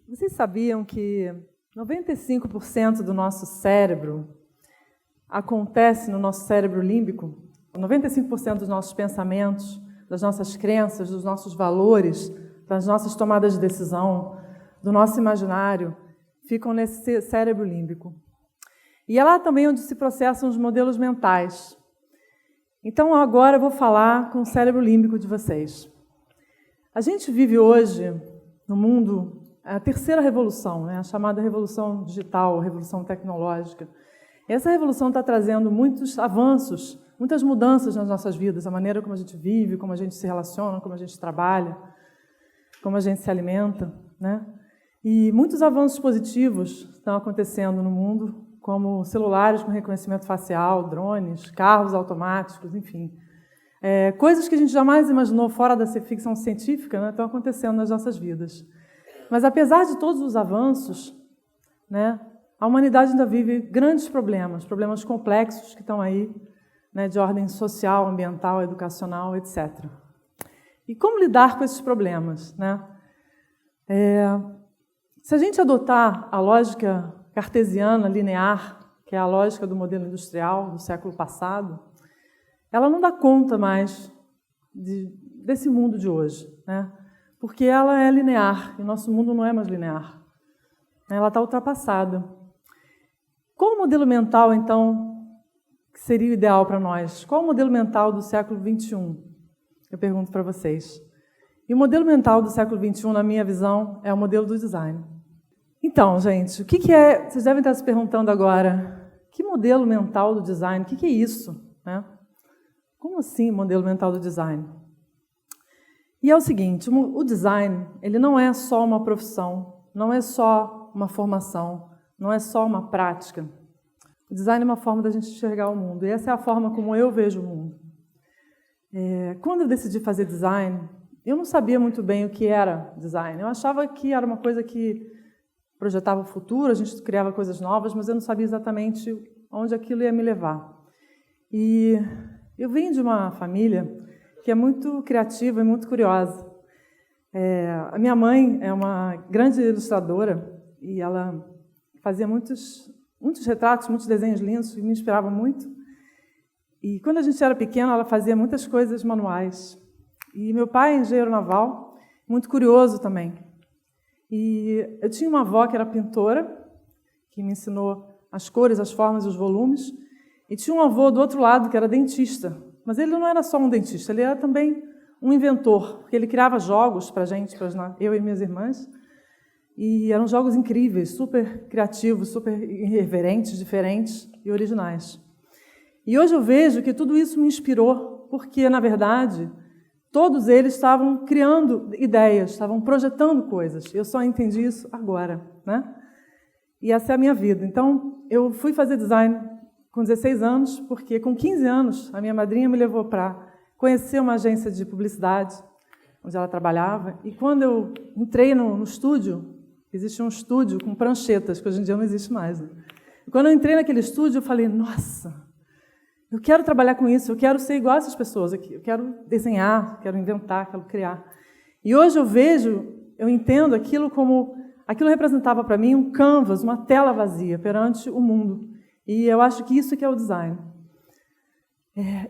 Vocês sabiam que 95% do nosso cérebro acontece no nosso cérebro límbico? 95% dos nossos pensamentos, das nossas crenças, dos nossos valores, das nossas tomadas de decisão, do nosso imaginário, ficam nesse cérebro límbico. E é lá também onde se processam os modelos mentais. Então, agora eu vou falar com o cérebro límbico de vocês. A gente vive hoje, no mundo, a terceira revolução, a chamada revolução digital, revolução tecnológica. Essa revolução está trazendo muitos avanços, muitas mudanças nas nossas vidas, a maneira como a gente vive, como a gente se relaciona, como a gente trabalha, como a gente se alimenta, né? E muitos avanços positivos estão acontecendo no mundo, como celulares com reconhecimento facial, drones, carros automáticos, enfim. Coisas que a gente jamais imaginou fora da ficção científica, né, estão acontecendo nas nossas vidas. Mas, apesar de todos os avanços, né, a humanidade ainda vive grandes problemas complexos que estão aí, né, de ordem social, ambiental, educacional, etc. E como lidar com esses problemas, né? Se a gente adotar a lógica cartesiana, linear, que é a lógica do modelo industrial do século passado, ela não dá conta mais desse mundo de hoje, né? Porque ela é linear, e o nosso mundo não é mais linear. Ela está ultrapassada. Qual o modelo mental, então, que seria o ideal para nós? Qual o modelo mental do século XXI? Eu pergunto para vocês. E o modelo mental do século XXI, na minha visão, é o modelo do design. Então, gente, o que é... Vocês devem estar se perguntando agora, que modelo mental do design? O que é isso, né? Como assim modelo mental do design? E é o seguinte, o design, ele não é só uma profissão, não é só uma formação, não é só uma prática. O design é uma forma da gente enxergar o mundo, e essa é a forma como eu vejo o mundo. Quando eu decidi fazer design, eu não sabia muito bem o que era design. Eu achava que era uma coisa que projetava o futuro, a gente criava coisas novas, mas eu não sabia exatamente onde aquilo ia me levar. E eu venho de uma família que é muito criativa e muito curiosa. A minha mãe é uma grande ilustradora e ela fazia muitos retratos, muitos desenhos lindos, que me inspiravam muito. E quando a gente era pequena, ela fazia muitas coisas manuais. E meu pai é engenheiro naval, muito curioso também. E eu tinha uma avó que era pintora, que me ensinou as cores, as formas e os volumes. E tinha um avô do outro lado que era dentista. Mas ele não era só um dentista, ele era também um inventor, porque ele criava jogos para a gente, eu e minhas irmãs, e eram jogos incríveis, super criativos, super irreverentes, diferentes e originais. E hoje eu vejo que tudo isso me inspirou, porque, na verdade, todos eles estavam criando ideias, estavam projetando coisas. Eu só entendi isso agora, né? E essa é a minha vida. Então, eu fui fazer design com 16 anos, porque com 15 anos a minha madrinha me levou para conhecer uma agência de publicidade, onde ela trabalhava, e quando eu entrei no estúdio, existia um estúdio com pranchetas, que hoje em dia não existe mais, né? E quando eu entrei naquele estúdio, eu falei, nossa, eu quero trabalhar com isso, eu quero ser igual a essas pessoas aqui, eu quero desenhar, quero inventar, quero criar. E hoje eu entendo aquilo como, aquilo representava para mim um canvas, uma tela vazia perante o mundo. E eu acho que isso que é o design.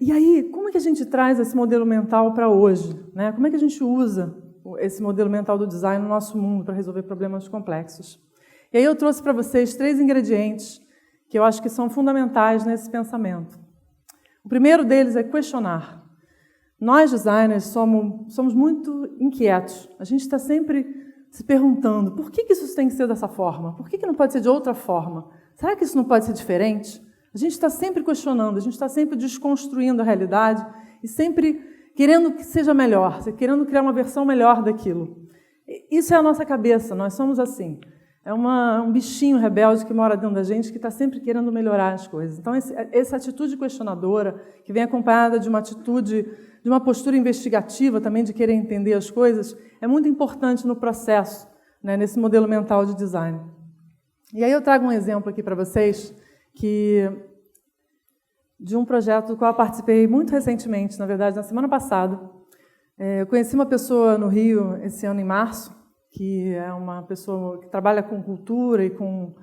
E aí, como é que a gente traz esse modelo mental para hoje, né? Como é que a gente usa esse modelo mental do design no nosso mundo para resolver problemas complexos? E aí eu trouxe para vocês 3 ingredientes que eu acho que são fundamentais nesse pensamento. O primeiro deles é questionar. Nós, designers, somos muito inquietos. A gente está sempre se perguntando por que isso tem que ser dessa forma? Por que não pode ser de outra forma? Será que isso não pode ser diferente? A gente está sempre questionando, a gente está sempre desconstruindo a realidade e sempre querendo que seja melhor, querendo criar uma versão melhor daquilo. Isso é a nossa cabeça, nós somos assim. É um bichinho rebelde que mora dentro da gente que está sempre querendo melhorar as coisas. Então, essa atitude questionadora, que vem acompanhada de uma atitude, de uma postura investigativa também, de querer entender as coisas, é muito importante no processo, né, nesse modelo mental de design. E aí eu trago um exemplo aqui para vocês de um projeto do qual eu participei muito recentemente, na verdade, na semana passada. Eu conheci uma pessoa no Rio esse ano, em março, que é uma pessoa que trabalha com cultura e com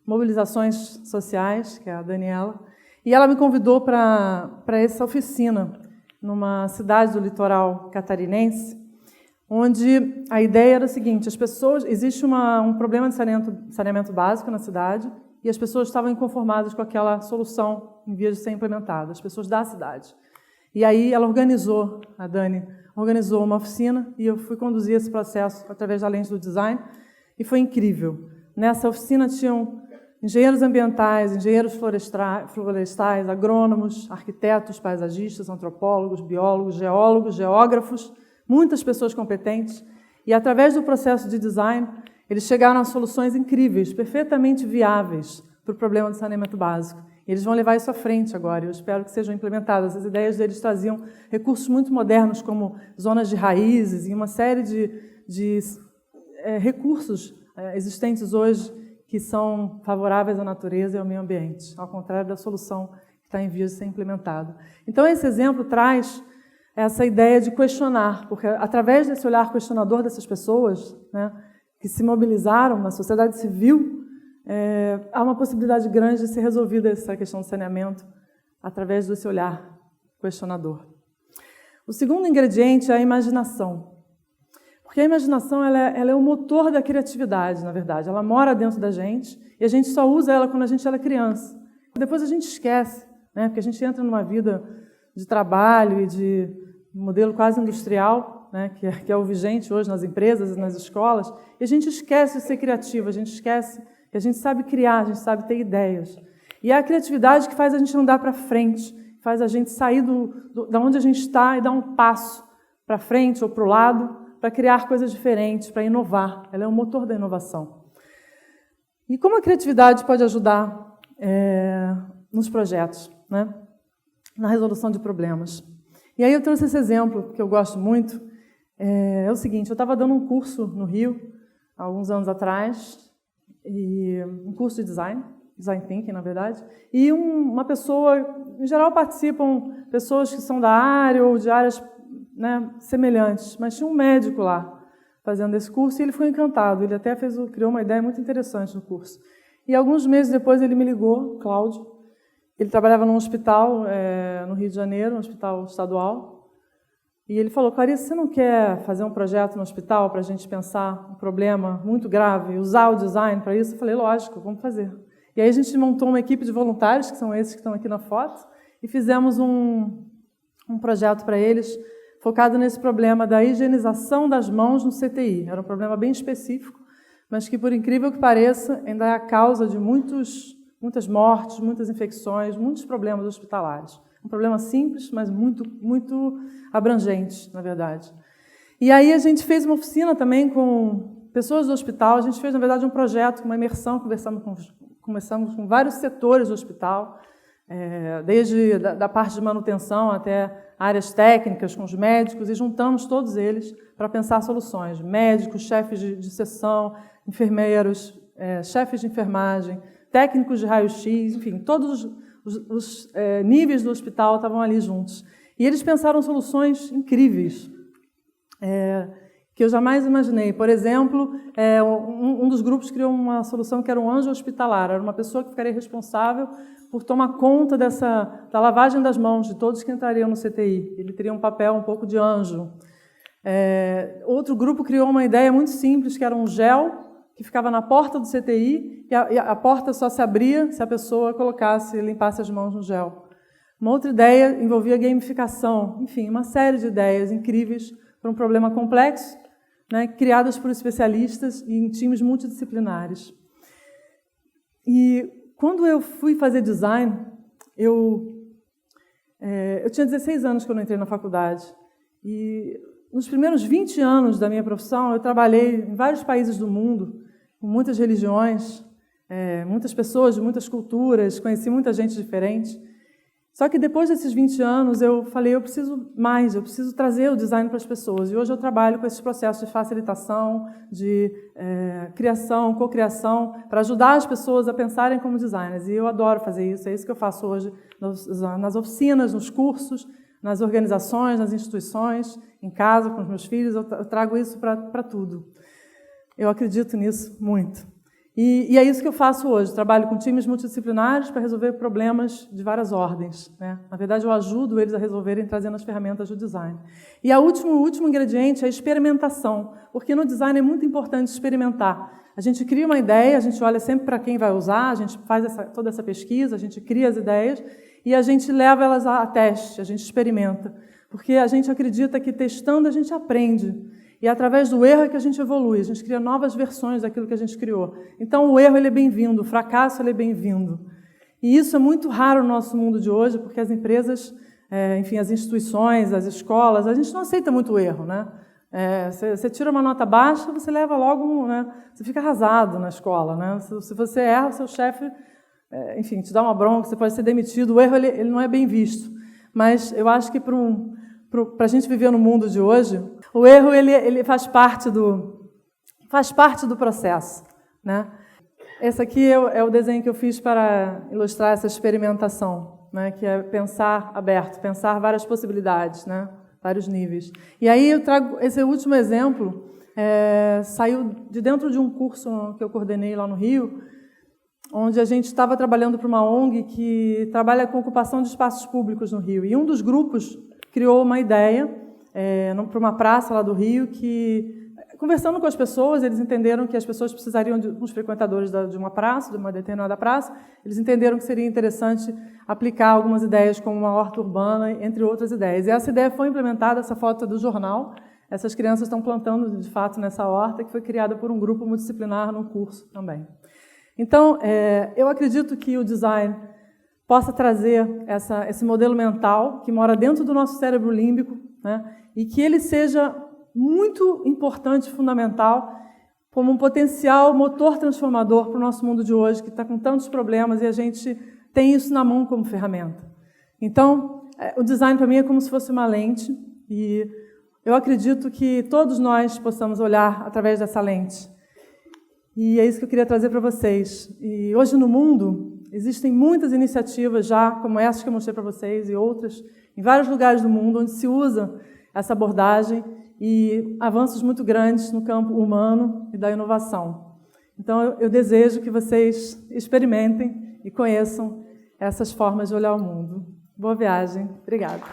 mobilizações sociais, que é a Daniela, e ela me convidou para essa oficina numa cidade do litoral catarinense, onde a ideia era o seguinte: as pessoas, existe um problema de saneamento básico na cidade e as pessoas estavam inconformadas com aquela solução em vias de ser implementada, as pessoas da cidade. E aí ela organizou, a Dani, organizou uma oficina e eu fui conduzir esse processo através da lente do design e foi incrível. Nessa oficina tinham engenheiros ambientais, engenheiros florestais, agrônomos, arquitetos, paisagistas, antropólogos, biólogos, geólogos, geógrafos, muitas pessoas competentes. E através do processo de design, eles chegaram a soluções incríveis, perfeitamente viáveis para o problema do saneamento básico. Eles vão levar isso à frente agora, eu espero que sejam implementadas. As ideias deles traziam recursos muito modernos, como zonas de raízes e uma série de recursos existentes hoje que são favoráveis à natureza e ao meio ambiente, ao contrário da solução que está em vias de ser implementada. Então, esse exemplo traz essa ideia de questionar, porque através desse olhar questionador dessas pessoas, né, que se mobilizaram na sociedade civil, há uma possibilidade grande de ser resolvida essa questão do saneamento através desse olhar questionador. O segundo ingrediente é a imaginação. Porque a imaginação ela é o motor da criatividade, na verdade. Ela mora dentro da gente e a gente só usa ela quando a gente é criança. Depois a gente esquece, né? Porque a gente entra numa vida de trabalho e de modelo quase industrial, né? que é o vigente hoje nas empresas e nas escolas, e a gente esquece de ser criativo, a gente esquece que a gente sabe criar, a gente sabe ter ideias. E é a criatividade que faz a gente andar para frente, faz a gente sair da onde a gente está e dar um passo para frente ou para o lado, para criar coisas diferentes, para inovar. Ela é o motor da inovação. E como a criatividade pode ajudar nos projetos, né? Na resolução de problemas? E aí eu trouxe esse exemplo, que eu gosto muito. É o seguinte: eu estava dando um curso no Rio, há alguns anos atrás, e um curso de design thinking, na verdade, e uma pessoa, em geral participam pessoas que são da área ou de áreas, né, semelhantes, mas tinha um médico lá fazendo esse curso e ele ficou encantado. Ele até criou uma ideia muito interessante no curso. E alguns meses depois ele me ligou, Cláudio. Ele trabalhava num hospital no Rio de Janeiro, um hospital estadual. E ele falou: Clarice, você não quer fazer um projeto no hospital para a gente pensar um problema muito grave e usar o design para isso? Eu falei: lógico, vamos fazer. E aí a gente montou uma equipe de voluntários, que são esses que estão aqui na foto, e fizemos um projeto para eles, focado nesse problema da higienização das mãos no CTI. Era um problema bem específico, mas que, por incrível que pareça, ainda é a causa de muitas mortes, muitas infecções, muitos problemas hospitalares. Um problema simples, mas muito, muito abrangente, na verdade. E aí a gente fez uma oficina também com pessoas do hospital. A gente fez, na verdade, um projeto, uma imersão, começamos com vários setores do hospital, desde da parte de manutenção até áreas técnicas com os médicos, e juntamos todos eles para pensar soluções. Médicos, chefes de seção, enfermeiros, chefes de enfermagem, técnicos de raio-x, enfim, todos os níveis do hospital estavam ali juntos. E eles pensaram soluções incríveis, que eu jamais imaginei. Por exemplo, um dos grupos criou uma solução que era um anjo hospitalar. Era uma pessoa que ficaria responsável por tomar conta da lavagem das mãos de todos que entrariam no CTI. Ele teria um papel um pouco de anjo. Outro grupo criou uma ideia muito simples, que era um gel que ficava na porta do CTI e a porta só se abria se a pessoa limpasse as mãos no gel. Uma outra ideia envolvia gamificação. Enfim, uma série de ideias incríveis para um problema complexo, né, criadas por especialistas e em times multidisciplinares. E quando eu fui fazer design, eu tinha 16 anos quando eu entrei na faculdade. E nos primeiros 20 anos da minha profissão, eu trabalhei em vários países do mundo, com muitas religiões, muitas pessoas de muitas culturas, conheci muita gente diferente. Só que depois desses 20 anos, eu falei: eu preciso mais, eu preciso trazer o design para as pessoas. E hoje eu trabalho com esses processos de facilitação, de criação, cocriação, para ajudar as pessoas a pensarem como designers. E eu adoro fazer isso, é isso que eu faço hoje nas oficinas, nos cursos, nas organizações, nas instituições, em casa, com os meus filhos, eu trago isso para tudo. Eu acredito nisso muito. E é isso que eu faço hoje. Trabalho com times multidisciplinares para resolver problemas de várias ordens, né? Na verdade, eu ajudo eles a resolverem trazendo as ferramentas do design. E o último ingrediente é a experimentação, porque no design é muito importante experimentar. A gente cria uma ideia, a gente olha sempre para quem vai usar, a gente faz toda essa pesquisa, a gente cria as ideias e a gente leva elas a teste, a gente experimenta. Porque a gente acredita que testando a gente aprende. E através do erro é que a gente evolui, a gente cria novas versões daquilo que a gente criou. Então o erro ele é bem-vindo, o fracasso ele é bem-vindo. E isso é muito raro no nosso mundo de hoje, porque as empresas, enfim, as instituições, as escolas, a gente não aceita muito o erro, né? Você tira uma nota baixa, você leva logo, né? Você fica arrasado na escola, né? Se você erra, o seu chefe, enfim, te dá uma bronca, você pode ser demitido. O erro ele não é bem visto. Mas eu acho que para a gente viver no mundo de hoje, o erro ele faz parte do processo, né? Esse aqui é o desenho que eu fiz para ilustrar essa experimentação, né? Que é pensar aberto, pensar várias possibilidades, né? Vários níveis. E aí eu trago esse último exemplo, saiu de dentro de um curso que eu coordenei lá no Rio, onde a gente estava trabalhando para uma ONG que trabalha com ocupação de espaços públicos no Rio. E um dos grupos criou uma ideia para uma praça lá do Rio que, conversando com as pessoas, eles entenderam que as pessoas precisariam de uns frequentadores de uma praça, de uma determinada praça, eles entenderam que seria interessante aplicar algumas ideias como uma horta urbana, entre outras ideias. E essa ideia foi implementada, essa foto é do jornal, essas crianças estão plantando, de fato, nessa horta, que foi criada por um grupo multidisciplinar no curso também. Então, eu acredito que o design possa trazer esse modelo mental que mora dentro do nosso cérebro límbico, né, e que ele seja muito importante, fundamental, como um potencial motor transformador para o nosso mundo de hoje, que está com tantos problemas, e a gente tem isso na mão como ferramenta. Então, o design para mim é como se fosse uma lente, e eu acredito que todos nós possamos olhar através dessa lente. E é isso que eu queria trazer para vocês. E hoje no mundo existem muitas iniciativas já, como essas que eu mostrei para vocês, e outras, em vários lugares do mundo, onde se usa essa abordagem e avanços muito grandes no campo humano e da inovação. Então, eu desejo que vocês experimentem e conheçam essas formas de olhar o mundo. Boa viagem. Obrigada.